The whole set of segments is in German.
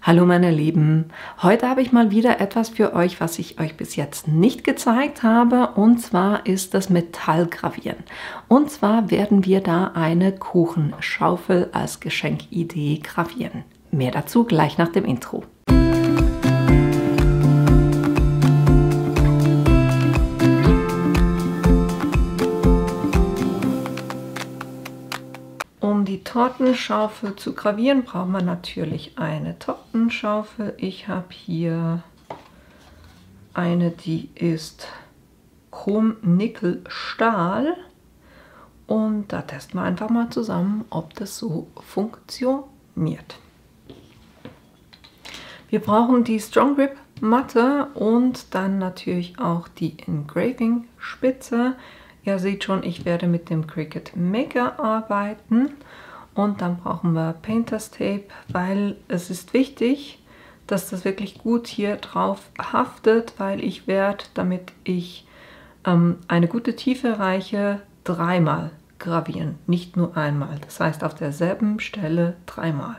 Hallo meine Lieben, heute habe ich mal wieder etwas für euch, was ich euch bis jetzt nicht gezeigt habe, und zwar ist das Metallgravieren. Und zwar werden wir da eine Kuchenschaufel als Geschenkidee gravieren. Mehr dazu gleich nach dem Intro. Um die Tortenschaufel zu gravieren, braucht man natürlich eine Tortenschaufel. Ich habe hier eine, die ist Chrom-Nickel-Stahl. Und da testen wir einfach mal zusammen, ob das so funktioniert. Wir brauchen die Strong Grip Matte und dann natürlich auch die Engraving Spitze. Ihr seht schon, ich werde mit dem Cricut Maker arbeiten und dann brauchen wir Painter's Tape, weil es ist wichtig, dass das wirklich gut hier drauf haftet, weil ich werde, damit ich eine gute Tiefe erreiche, dreimal gravieren, nicht nur einmal. Das heißt auf derselben Stelle dreimal.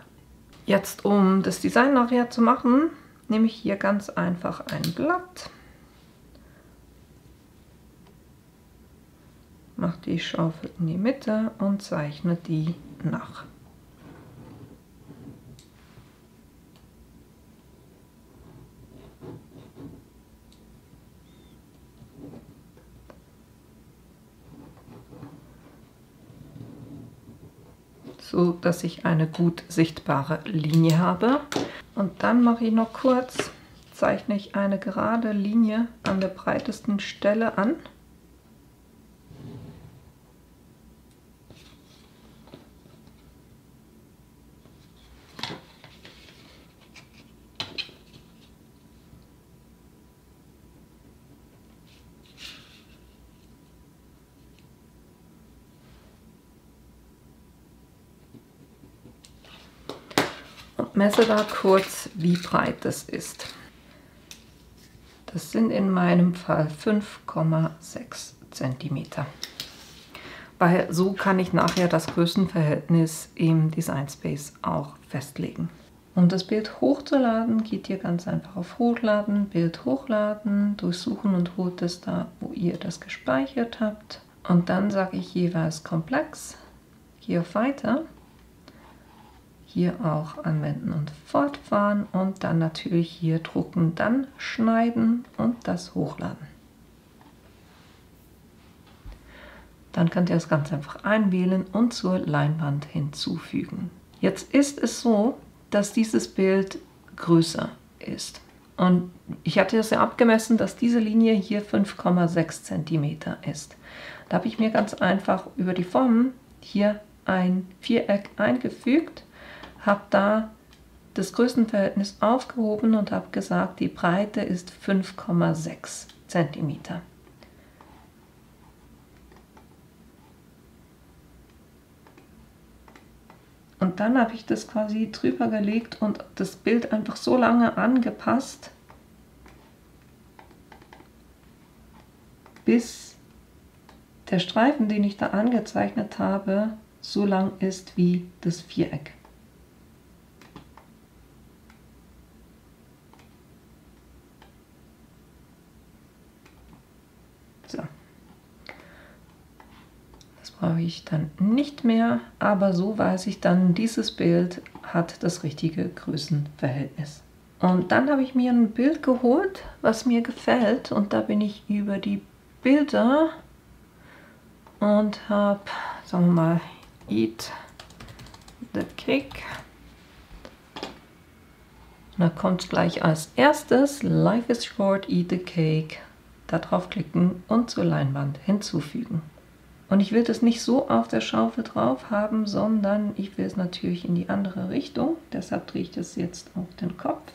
Jetzt, um das Design nachher zu machen, nehme ich hier ganz einfach ein Blatt. Mache die Schaufel in die Mitte und zeichne die nach. So dass ich eine gut sichtbare Linie habe. Und dann mache ich noch kurz, zeichne ich eine gerade Linie an der breitesten Stelle an. Messe da kurz, wie breit das ist. Das sind in meinem Fall 5,6 cm. Weil so kann ich nachher das Größenverhältnis im Design Space auch festlegen. Um das Bild hochzuladen, geht ihr ganz einfach auf Hochladen, Bild hochladen, durchsuchen und holt es da, wo ihr das gespeichert habt. Und dann sage ich jeweils Komplex, gehe auf Weiter. Hier auch anwenden und fortfahren und dann natürlich hier drucken, dann schneiden und das hochladen. Dann könnt ihr das ganz einfach einwählen und zur Leinwand hinzufügen. Jetzt ist es so, dass dieses Bild größer ist. Und ich hatte das ja abgemessen, dass diese Linie hier 5,6 cm ist. Da habe ich mir ganz einfach über die Formen hier ein Viereck eingefügt, habe da das Größenverhältnis aufgehoben und habe gesagt, die Breite ist 5,6 cm. Und dann habe ich das quasi drüber gelegt und das Bild einfach so lange angepasst, bis der Streifen, den ich da angezeichnet habe, so lang ist wie das Viereck. So. Das brauche ich dann nicht mehr, aber so weiß ich dann, dieses Bild hat das richtige Größenverhältnis. Und dann habe ich mir ein Bild geholt, was mir gefällt, und da bin ich über die Bilder und habe, sagen wir mal, Eat the Cake. Und da kommt gleich als erstes Life is short, eat the cake. Da draufklicken und zur Leinwand hinzufügen. Und ich will das nicht so auf der Schaufel drauf haben, sondern ich will es natürlich in die andere Richtung. Deshalb drehe ich das jetzt auf den Kopf.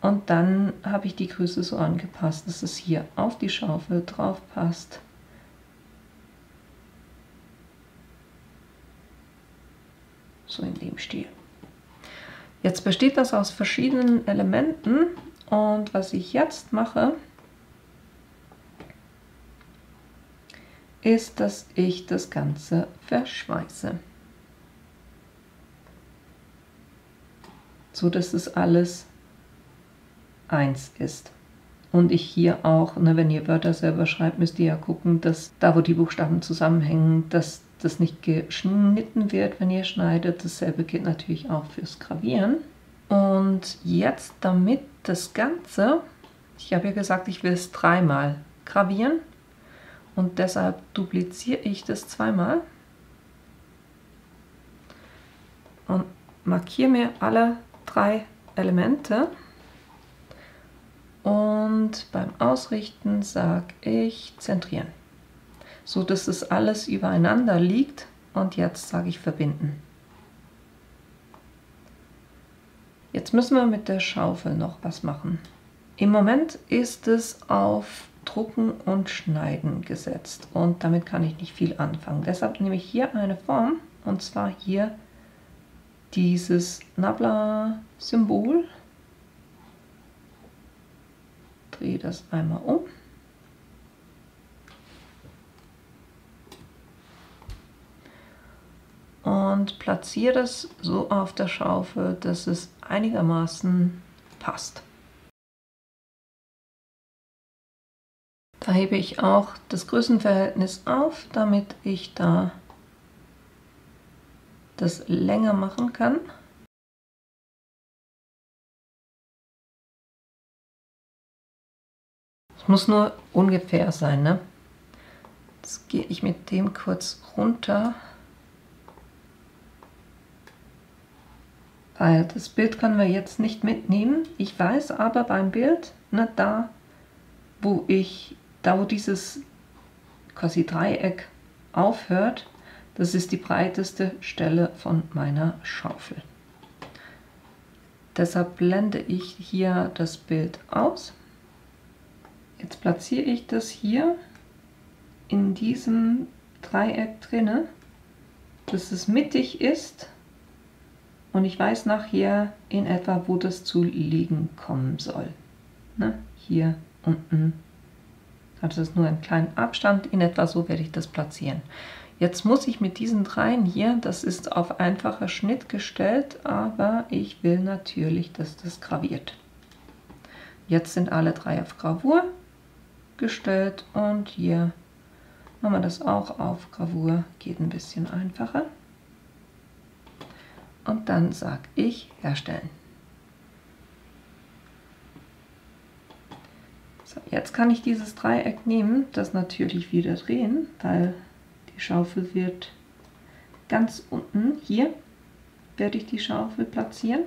Und dann habe ich die Größe so angepasst, dass es hier auf die Schaufel drauf passt. So in dem Stil. Jetzt besteht das aus verschiedenen Elementen und was ich jetzt mache, ist, dass ich das Ganze verschweiße. so dass es alles eins ist. Und ich hier auch, ne, wenn ihr Wörter selber schreibt, müsst ihr ja gucken, dass da, wo die Buchstaben zusammenhängen, dass das nicht geschnitten wird, wenn ihr schneidet. Dasselbe gilt natürlich auch fürs Gravieren. Und jetzt, damit das Ganze, ich habe ja gesagt, ich will es 3-mal gravieren und deshalb dupliziere ich das 2-mal und markiere mir alle 3 Elemente. Und beim Ausrichten sage ich zentrieren, so dass es alles übereinander liegt. Und jetzt sage ich verbinden. Jetzt müssen wir mit der Schaufel noch was machen. Im Moment ist es auf Drucken und Schneiden gesetzt und damit kann ich nicht viel anfangen. Deshalb nehme ich hier eine Form und zwar hier dieses Nabla-Symbol. Drehe das einmal um. Und platziere das so auf der Schaufel, dass es einigermaßen passt. Da hebe ich auch das Größenverhältnis auf, damit ich da das länger machen kann. Es muss nur ungefähr sein, ne? Jetzt gehe ich mit dem kurz runter, weil das Bild können wir jetzt nicht mitnehmen. Ich weiß aber beim Bild, ne, da wo dieses quasi Dreieck aufhört, das ist die breiteste Stelle von meiner Schaufel. Deshalb blende ich hier das Bild aus. Jetzt platziere ich das hier in diesem Dreieck drinne, dass es mittig ist und ich weiß nachher in etwa, wo das zu liegen kommen soll. Ne? Hier unten. Das ist nur ein kleiner Abstand, in etwa so werde ich das platzieren. Jetzt muss ich mit diesen dreien hier, das ist auf einfacher Schnitt gestellt, aber ich will natürlich, dass das graviert. Jetzt sind alle 3 auf Gravur gestellt und hier machen wir das auch auf Gravur, geht ein bisschen einfacher. Und dann sage ich herstellen. So, jetzt kann ich dieses Dreieck nehmen, das natürlich wieder drehen, weil die Schaufel wird ganz unten, hier werde ich die Schaufel platzieren.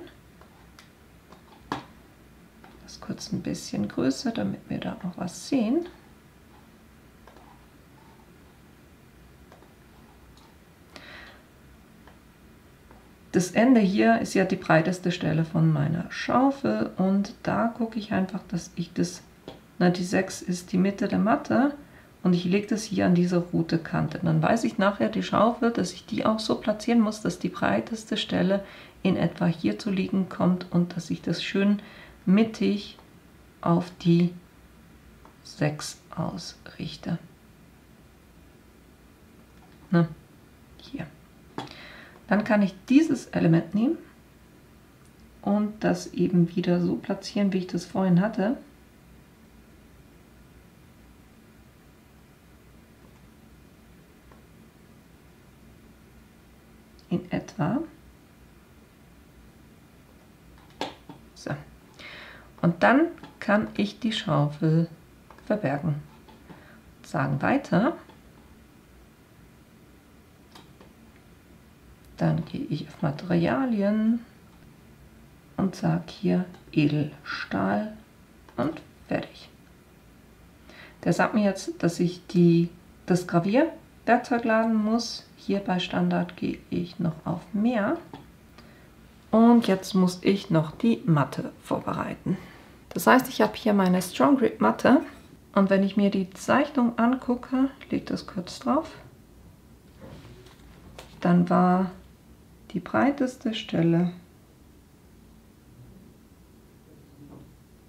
Das kurz ein bisschen größer, damit wir da auch was sehen. Das Ende hier ist ja die breiteste Stelle von meiner Schaufel und da gucke ich einfach, dass ich das, na, die 6 ist die Mitte der Matte und ich lege das hier an diese rote Kante. Dann weiß ich nachher die Schaufel, dass ich die auch so platzieren muss, dass die breiteste Stelle in etwa hier zu liegen kommt und dass ich das schön mittig auf die 6 ausrichte. Na, hier. Dann kann ich dieses Element nehmen und das eben wieder so platzieren, wie ich das vorhin hatte. In etwa. So. Und dann kann ich die Schaufel verbergen. Sagen weiter. Dann gehe ich auf Materialien und sage hier Edelstahl und fertig. Der sagt mir jetzt, dass ich das Gravierwerkzeug laden muss. Hier bei Standard gehe ich noch auf Mehr. Und jetzt muss ich noch die Matte vorbereiten. Das heißt, ich habe hier meine Strong Grip Matte und wenn ich mir die Zeichnung angucke, lege das kurz drauf, dann war die breiteste Stelle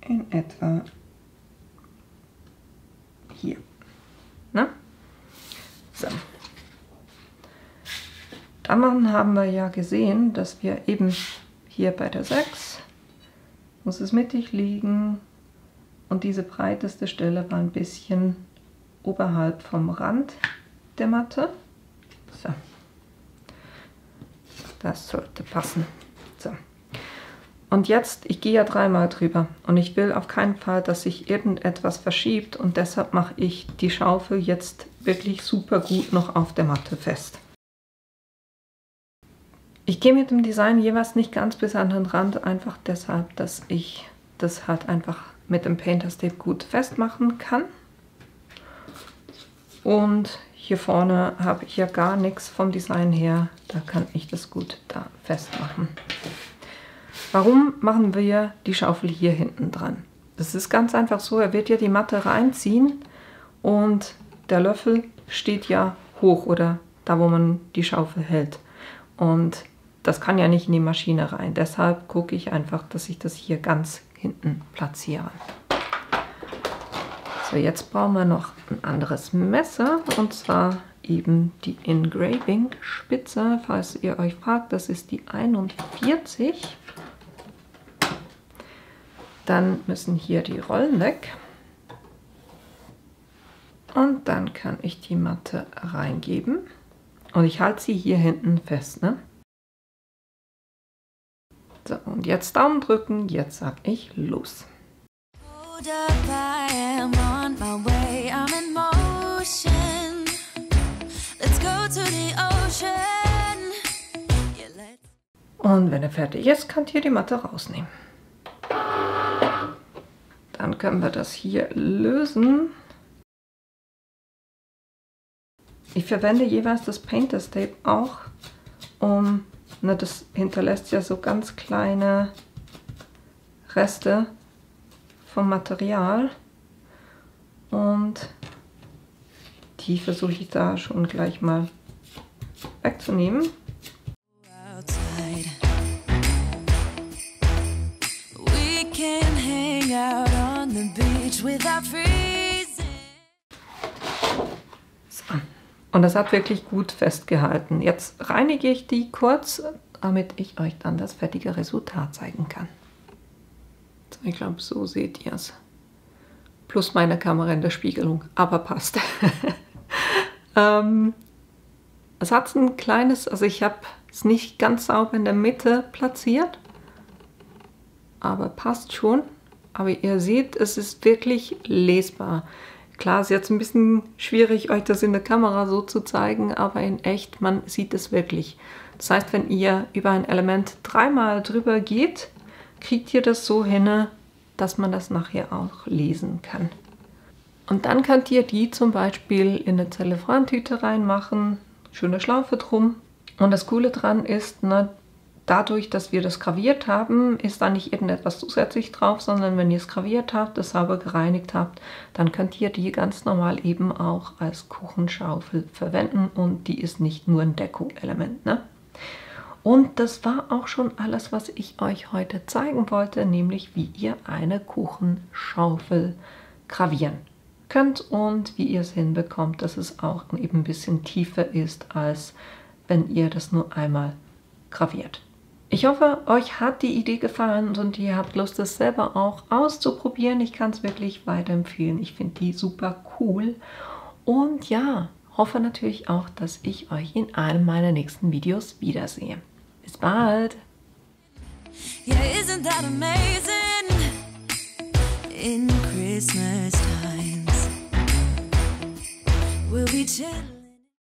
in etwa hier. Na? So. Dann haben wir ja gesehen, dass wir eben hier bei der 6 muss es mittig liegen und diese breiteste Stelle war ein bisschen oberhalb vom Rand der Matte. So. Das sollte passen. So. Und jetzt, ich gehe ja dreimal drüber und ich will auf keinen Fall, dass sich irgendetwas verschiebt und deshalb mache ich die Schaufel jetzt wirklich super gut noch auf der Matte fest. Ich gehe mit dem Design jeweils nicht ganz bis an den Rand, einfach deshalb, dass ich das halt einfach mit dem Painter's Tape gut festmachen kann. Und hier vorne habe ich ja gar nichts vom Design her, da kann ich das gut da festmachen. Warum machen wir die Schaufel hier hinten dran? Das ist ganz einfach so, er wird ja die Matte reinziehen und der Löffel steht ja hoch oder da, wo man die Schaufel hält. Und das kann ja nicht in die Maschine rein. Deshalb gucke ich einfach, dass ich das hier ganz hinten platziere. So, jetzt brauchen wir noch ein anderes Messer und zwar eben die Engraving-Spitze. Falls ihr euch fragt, das ist die 41. Dann müssen hier die Rollen weg. Und dann kann ich die Matte reingeben. Und ich halte sie hier hinten fest, ne? So, und jetzt Daumen drücken, jetzt sag ich los. Und wenn er fertig ist, könnt ihr die Matte rausnehmen. Dann können wir das hier lösen. Ich verwende jeweils das Painter's Tape auch, das hinterlässt ja so ganz kleine Reste vom Material und die versuche ich da schon gleich mal wegzunehmen. So. Und das hat wirklich gut festgehalten. Jetzt reinige ich die kurz, damit ich euch dann das fertige Resultat zeigen kann. So, ich glaube, so seht ihr es. Plus meine Kamera in der Spiegelung, aber passt. Es hat ein kleines, also ich habe es nicht ganz sauber in der Mitte platziert, aber passt schon. Aber ihr seht, es ist wirklich lesbar. Klar, ist jetzt ein bisschen schwierig, euch das in der Kamera so zu zeigen, aber in echt, man sieht es wirklich. Das heißt, wenn ihr über ein Element dreimal drüber geht, kriegt ihr das so hin, dass man das nachher auch lesen kann. Und dann könnt ihr die zum Beispiel in eine Zellophantüte reinmachen, schöne Schlaufe drum. Und das Coole dran ist, dadurch, dass wir das graviert haben, ist da nicht irgendetwas zusätzlich drauf, sondern wenn ihr es graviert habt, es sauber gereinigt habt, dann könnt ihr die ganz normal eben auch als Kuchenschaufel verwenden und die ist nicht nur ein Deko-Element, ne? Und das war auch schon alles, was ich euch heute zeigen wollte, nämlich wie ihr eine Kuchenschaufel gravieren könnt und wie ihr es hinbekommt, dass es auch eben ein bisschen tiefer ist, als wenn ihr das nur einmal graviert. Ich hoffe, euch hat die Idee gefallen und ihr habt Lust, es selber auch auszuprobieren. Ich kann es wirklich weiterempfehlen. Ich finde die super cool. Und ja, hoffe natürlich auch, dass ich euch in einem meiner nächsten Videos wiedersehe. Bis bald! Yeah, isn't that amazing? In Christmas times, we'll be chilling.